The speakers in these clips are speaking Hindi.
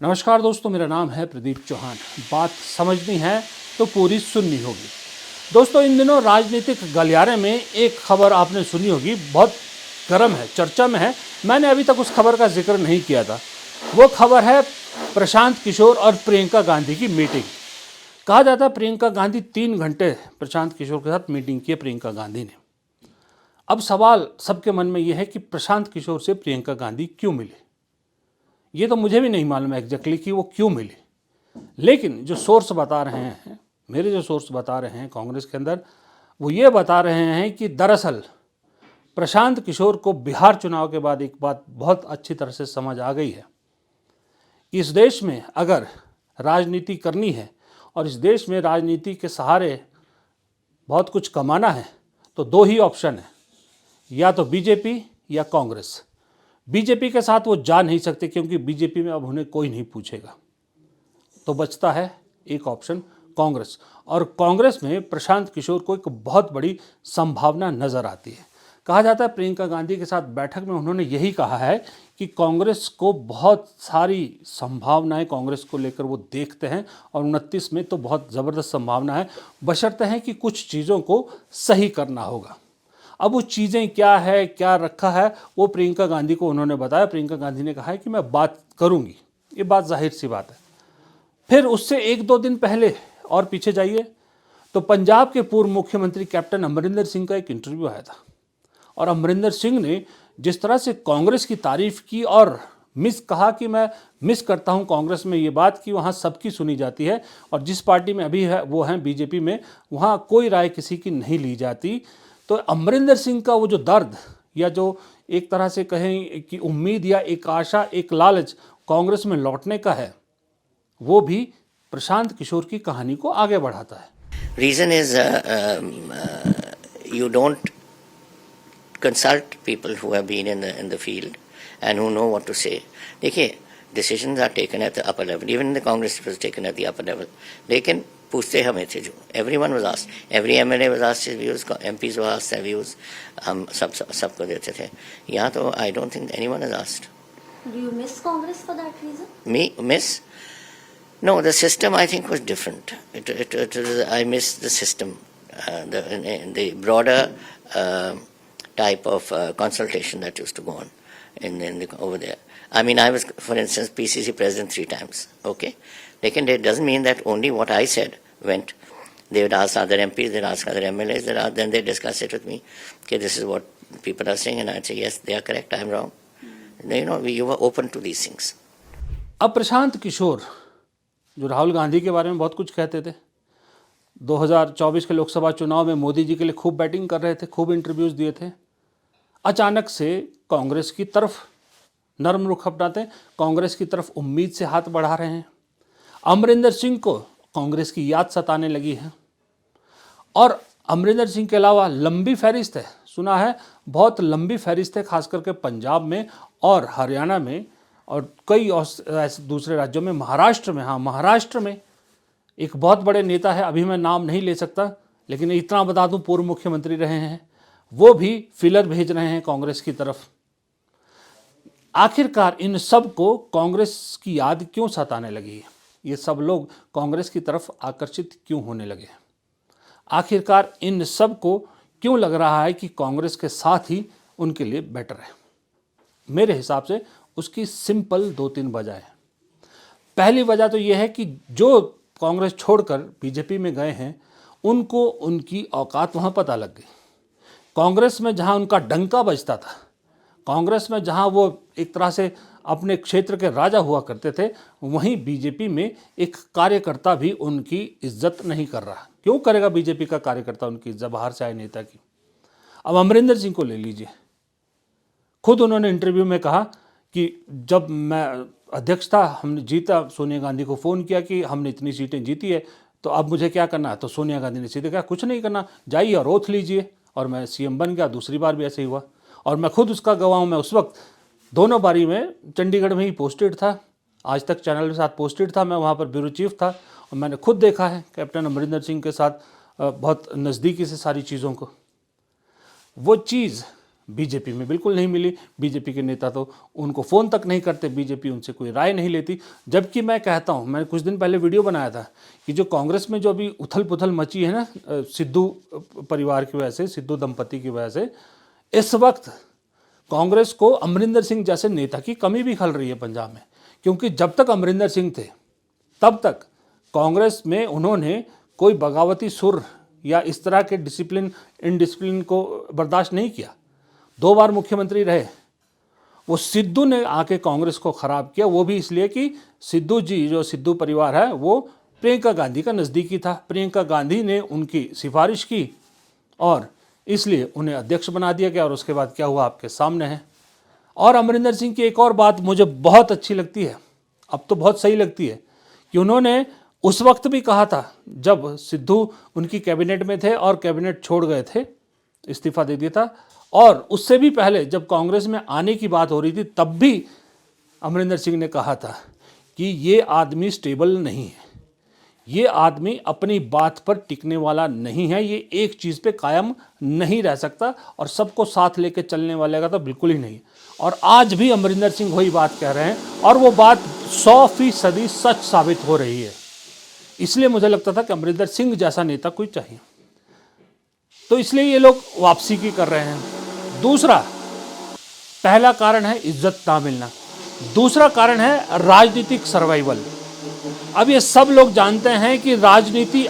नमस्कार दोस्तों, मेरा नाम है प्रदीप चौहान। बात समझनी है तो पूरी सुननी होगी। दोस्तों, इन दिनों राजनीतिक गलियारे में एक खबर आपने सुनी होगी, बहुत गर्म है, चर्चा में है। मैंने अभी तक उस खबर का जिक्र नहीं किया था। वो खबर है प्रशांत किशोर और प्रियंका गांधी की मीटिंग। कहा जाता है प्रियंका गांधी 3 घंटे प्रशांत किशोर के साथ मीटिंग की प्रियंका गांधी ने। अब सवाल सबके मन में यह है कि प्रशांत किशोर से प्रियंका गांधी क्यों मिली। ये तो मुझे भी नहीं मालूम एग्जैक्टली कि वो क्यों मिली, लेकिन जो सोर्स बता रहे हैं, मेरे जो सोर्स बता रहे हैं कांग्रेस के अंदर, वो ये बता रहे हैं कि दरअसल प्रशांत किशोर को बिहार चुनाव के बाद एक बात बहुत अच्छी तरह से समझ आ गई है। इस देश में अगर राजनीति करनी है और इस देश में राजनीति के सहारे बहुत कुछ कमाना है तो 2 ही ऑप्शन है, या तो बीजेपी या कांग्रेस। बीजेपी के साथ वो जा नहीं सकते क्योंकि बीजेपी में अब उन्हें कोई नहीं पूछेगा, तो बचता है एक ऑप्शन कांग्रेस। और कांग्रेस में प्रशांत किशोर को एक बहुत बड़ी संभावना नजर आती है। कहा जाता है प्रियंका गांधी के साथ बैठक में उन्होंने यही कहा है कि कांग्रेस को बहुत सारी संभावनाएं कांग्रेस को लेकर वो देखते हैं और 29 में तो बहुत ज़बरदस्त संभावना है, बशर्ते हैं कि कुछ चीज़ों को सही करना होगा। अब वो चीज़ें क्या है, क्या रखा है, वो प्रियंका गांधी को उन्होंने बताया। प्रियंका गांधी ने कहा है कि मैं बात करूंगी। ये बात जाहिर सी बात है। फिर उससे 1-2 दिन पहले और पीछे जाइए तो पंजाब के पूर्व मुख्यमंत्री कैप्टन अमरिंदर सिंह का एक इंटरव्यू आया था और अमरिंदर सिंह ने जिस तरह से कांग्रेस की तारीफ की और कहा कि मैं मिस करता हूं कांग्रेस में ये बात कि वहां सबकी सुनी जाती है और जिस पार्टी में अभी है वो हैं बीजेपी में, वहां कोई राय किसी की नहीं ली जाती। तो अमरिंदर सिंह का वो जो दर्द या जो एक तरह से कहें कि उम्मीद या एक आशा, एक लालच कांग्रेस में लौटने का है, वो भी प्रशांत किशोर की कहानी को आगे बढ़ाता है। Reason is you don't consult people who have been in the field and who know what to say. देखिए, decisions are taken at the upper level. Even in the Congress it was taken at the upper level. लेकिन पूछते हमें थे जो, everyone was asked, every MLA was asked his views, MPs were asked their views, हम सबको देते थे। यहाँ तो I don't think anyone is asked. Do you miss Congress for that reason? Me miss? No, the system I think was different. I miss the system, the broader type of consultation that used to go on over there. I mean, I was, for instance, PCC president 3 times. Okay, लेकिन it doesn't mean that only what I said went. They would ask other MPs, they'd ask other MLAs, then they discuss it with me. Okay, this is what people are saying, and I'd say yes, they are correct, I'm wrong. You know, you were open to these things. अब प्रशांत किशोर जो राहुल गांधी के बारे में बहुत कुछ कहते थे, 2024 के लोकसभा चुनाव में मोदी जी के लिए खूब बैटिंग कर रहे थे, खूब इंटरव्यूज़ दिए थे, अचानक से कांग्रेस की तरफ नरम रुख अपनाते, कांग्रेस की तरफ उम्मीद से हाथ बढ़ा रहे हैं। अमरिंदर सिंह को कांग्रेस की याद सताने लगी है और अमरिंदर सिंह के अलावा लंबी फहरिस्त है, सुना है बहुत लंबी फहरिस्त है, खास करके पंजाब में और हरियाणा में और कई ऐसे दूसरे राज्यों में। महाराष्ट्र में, हाँ, महाराष्ट्र में एक बहुत बड़े नेता है, अभी मैं नाम नहीं ले सकता, लेकिन इतना बता दूं पूर्व मुख्यमंत्री रहे हैं, वो भी फिलर भेज रहे हैं कांग्रेस की तरफ। आखिरकार इन सब को कांग्रेस की याद क्यों सताने लगी है? ये सब लोग कांग्रेस की तरफ आकर्षित क्यों होने लगे हैं? आखिरकार इन सब को क्यों लग रहा है कि कांग्रेस के साथ ही उनके लिए बेटर है? मेरे हिसाब से उसकी सिंपल 2-3 वजह है। पहली वजह तो यह है कि जो कांग्रेस छोड़कर बीजेपी में गए हैं उनको उनकी औकात वहाँ पता लग गई। कांग्रेस में जहाँ उनका डंका बजता था, कांग्रेस में जहाँ वो एक तरह से अपने क्षेत्र के राजा हुआ करते थे, वहीं बीजेपी में एक कार्यकर्ता भी उनकी इज्जत नहीं कर रहा। क्यों करेगा बीजेपी का कार्यकर्ता उनकी इज्जत, बाहर से आए नेता की? अब अमरिंदर सिंह को ले लीजिए, खुद उन्होंने इंटरव्यू में कहा कि जब मैं अध्यक्ष था, हमने जीता, सोनिया गांधी को फ़ोन किया कि हमने इतनी सीटें जीती है तो अब मुझे क्या करना है, तो सोनिया गांधी ने सीधे कहा कुछ नहीं करना, जाइए और ओथ लीजिए, और मैं सीएम बन गया। दूसरी बार भी ऐसे ही हुआ और मैं खुद उसका गवाह हूँ। मैं उस वक्त दोनों बारी में चंडीगढ़ में ही पोस्टेड था, आज तक चैनल के साथ पोस्टेड था, मैं वहाँ पर ब्यूरो चीफ था और मैंने खुद देखा है कैप्टन अमरिंदर सिंह के साथ बहुत नज़दीकी से सारी चीज़ों को। वो चीज़ बीजेपी में बिल्कुल नहीं मिली। बीजेपी के नेता तो उनको फ़ोन तक नहीं करते, बीजेपी उनसे कोई राय नहीं लेती। जबकि मैं कहता हूँ, मैंने कुछ दिन पहले वीडियो बनाया था कि जो कांग्रेस में जो अभी उथल पुथल मची है ना सिद्धू परिवार की वजह से, सिद्धू दंपति की वजह से, इस वक्त कांग्रेस को अमरिंदर सिंह जैसे नेता की कमी भी खल रही है पंजाब में। क्योंकि जब तक अमरिंदर सिंह थे तब तक कांग्रेस में उन्होंने कोई बगावती सुर या इस तरह के डिसिप्लिन इनडिसिप्लिन को बर्दाश्त नहीं किया। 2 बार मुख्यमंत्री रहे। वो सिद्धू ने आके कांग्रेस को ख़राब किया, वो भी इसलिए कि सिद्धू जी, जो सिद्धू परिवार है, वो प्रियंका गांधी का नज़दीकी था। प्रियंका गांधी ने उनकी सिफारिश की और इसलिए उन्हें अध्यक्ष बना दिया गया। और उसके बाद क्या हुआ आपके सामने है। और अमरिंदर सिंह की एक और बात मुझे बहुत अच्छी लगती है, अब तो बहुत सही लगती है, कि उन्होंने उस वक्त भी कहा था जब सिद्धू उनकी कैबिनेट में थे और कैबिनेट छोड़ गए थे, इस्तीफा दे दिया था, और उससे भी पहले जब कांग्रेस में आने की बात हो रही थी तब भी अमरिंदर सिंह ने कहा था कि ये आदमी स्टेबल नहीं है, ये आदमी अपनी बात पर टिकने वाला नहीं है, ये एक चीज़ पे कायम नहीं रह सकता और सबको साथ लेके चलने वाले का तो बिल्कुल ही नहीं। और आज भी अमरिंदर सिंह वही बात कह रहे हैं और वो बात 100% सच साबित हो रही है। इसलिए मुझे लगता था कि अमरिंदर सिंह जैसा नेता कोई चाहिए, तो इसलिए ये लोग वापसी की कर रहे हैं। दूसरा, पहला कारण है इज्जत ना मिलना, दूसरा कारण है राजनीतिक सर्वाइवल। अब ये सब लोग जानते हैं कि राजनीति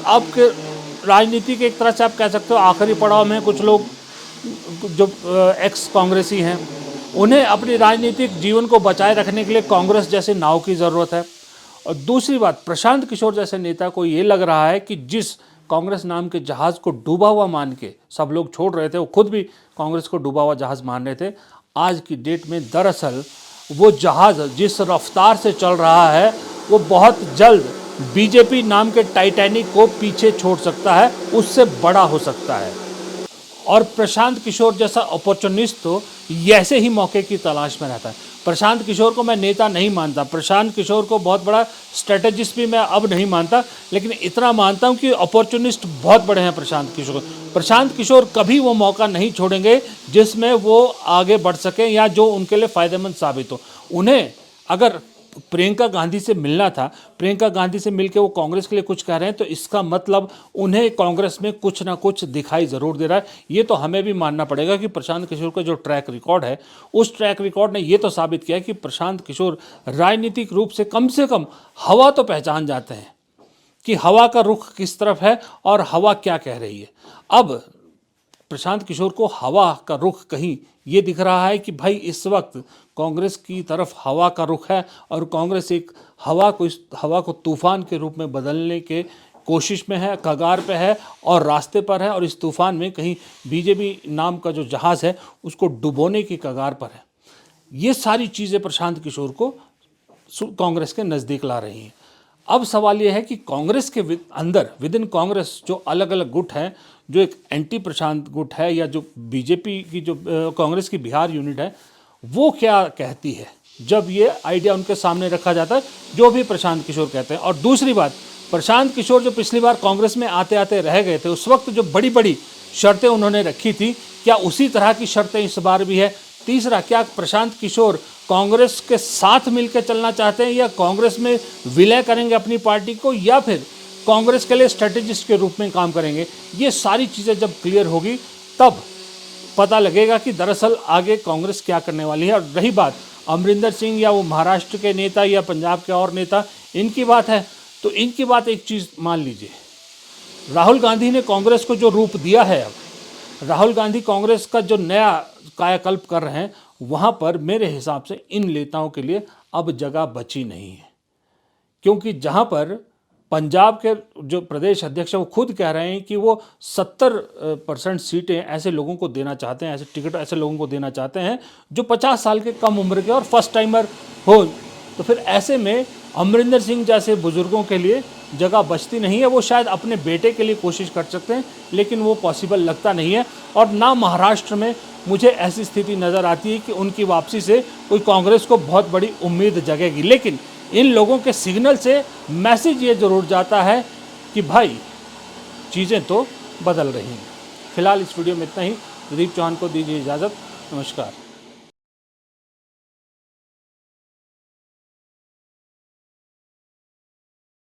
राजनीति के एक तरह से आप कह सकते हो आखिरी पड़ाव में कुछ लोग जो एक्स कांग्रेसी हैं, उन्हें अपनी राजनीतिक जीवन को बचाए रखने के लिए कांग्रेस जैसे नाव की ज़रूरत है। और दूसरी बात, प्रशांत किशोर जैसे नेता को ये लग रहा है कि जिस कांग्रेस नाम के जहाज़ को डूबा हुआ मान के सब लोग छोड़ रहे थे, वो खुद भी कांग्रेस को डूबा हुआ जहाज़ मान रहे थे, आज की डेट में दरअसल वो जहाज़ जिस रफ्तार से चल रहा है वो बहुत जल्द बीजेपी नाम के टाइटैनिक को पीछे छोड़ सकता है, उससे बड़ा हो सकता है। और प्रशांत किशोर जैसा अपॉर्चुनिस्ट तो ऐसे ही मौके की तलाश में रहता है। प्रशांत किशोर को मैं नेता नहीं मानता, प्रशांत किशोर को बहुत बड़ा स्ट्रेटेजिस्ट भी मैं अब नहीं मानता, लेकिन इतना मानता हूं कि अपॉर्चुनिस्ट बहुत बड़े हैं प्रशांत किशोर। प्रशांत किशोर कभी वो मौका नहीं छोड़ेंगे जिसमें वो आगे बढ़ सकें या जो उनके लिए फ़ायदेमंद साबित हो। उन्हें अगर प्रियंका गांधी से मिलना था, प्रियंका गांधी से मिलकर वो कांग्रेस के लिए कुछ कह रहे हैं, तो इसका मतलब उन्हें कांग्रेस में कुछ ना कुछ दिखाई ज़रूर दे रहा है। ये तो हमें भी मानना पड़ेगा कि प्रशांत किशोर का जो ट्रैक रिकॉर्ड है, उस ट्रैक रिकॉर्ड ने ये तो साबित किया कि प्रशांत किशोर राजनीतिक रूप से कम हवा तो पहचान जाते हैं कि हवा का रुख किस तरफ है और हवा क्या कह रही है। अब प्रशांत किशोर को हवा का रुख कहीं ये दिख रहा है कि भाई इस वक्त कांग्रेस की तरफ हवा का रुख है और कांग्रेस एक हवा को तूफान के रूप में बदलने के कोशिश में है, कगार पे है और रास्ते पर है, और इस तूफान में कहीं बीजेपी नाम का जो जहाज़ है उसको डुबोने की कगार पर है। ये सारी चीज़ें प्रशांत किशोर को कांग्रेस के नज़दीक ला रही हैं। अब सवाल यह है कि कांग्रेस के अंदर विद इन कांग्रेस जो अलग अलग गुट हैं, जो एक एंटी प्रशांत गुट है या जो बीजेपी की जो कांग्रेस की बिहार यूनिट है, वो क्या कहती है जब ये आइडिया उनके सामने रखा जाता है जो भी प्रशांत किशोर कहते हैं। और दूसरी बात, प्रशांत किशोर जो पिछली बार कांग्रेस में आते आते रह गए थे, उस वक्त जो बड़ी बड़ी शर्तें उन्होंने रखी थी, क्या उसी तरह की शर्तें इस बार भी है? तीसरा, क्या प्रशांत किशोर कांग्रेस के साथ मिलकर चलना चाहते हैं या कांग्रेस में विलय करेंगे अपनी पार्टी को, या फिर कांग्रेस के लिए स्ट्रेटेजिस्ट के रूप में काम करेंगे? ये सारी चीज़ें जब क्लियर होगी तब पता लगेगा कि दरअसल आगे कांग्रेस क्या करने वाली है। और रही बात अमरिंदर सिंह या वो महाराष्ट्र के नेता या पंजाब के और नेता, इनकी बात है तो इनकी बात एक चीज़ मान लीजिए, राहुल गांधी ने कांग्रेस को जो रूप दिया है, अब राहुल गांधी कांग्रेस का जो नया कायाकल्प कर रहे हैं, वहाँ पर मेरे हिसाब से इन नेताओं के लिए अब जगह बची नहीं है। क्योंकि जहाँ पर पंजाब के जो प्रदेश अध्यक्ष हैं वो खुद कह रहे हैं कि वो 70% सीटें ऐसे लोगों को देना चाहते हैं, ऐसे टिकट ऐसे लोगों को देना चाहते हैं जो 50 साल के कम उम्र के और फर्स्ट टाइमर हो। तो फिर ऐसे में अमरिंदर सिंह जैसे बुजुर्गों के लिए जगह बचती नहीं है। वो शायद अपने बेटे के लिए कोशिश कर सकते हैं, लेकिन वो पॉसिबल लगता नहीं है। और ना महाराष्ट्र में मुझे ऐसी स्थिति नज़र आती है कि उनकी वापसी से कोई कांग्रेस को बहुत बड़ी उम्मीद जगेगी। लेकिन इन लोगों के सिग्नल से मैसेज ये ज़रूर जाता है कि भाई चीज़ें तो बदल रही हैं। फिलहाल इस वीडियो में इतना ही। प्रदीप चौहान को दीजिए इजाज़त। नमस्कार।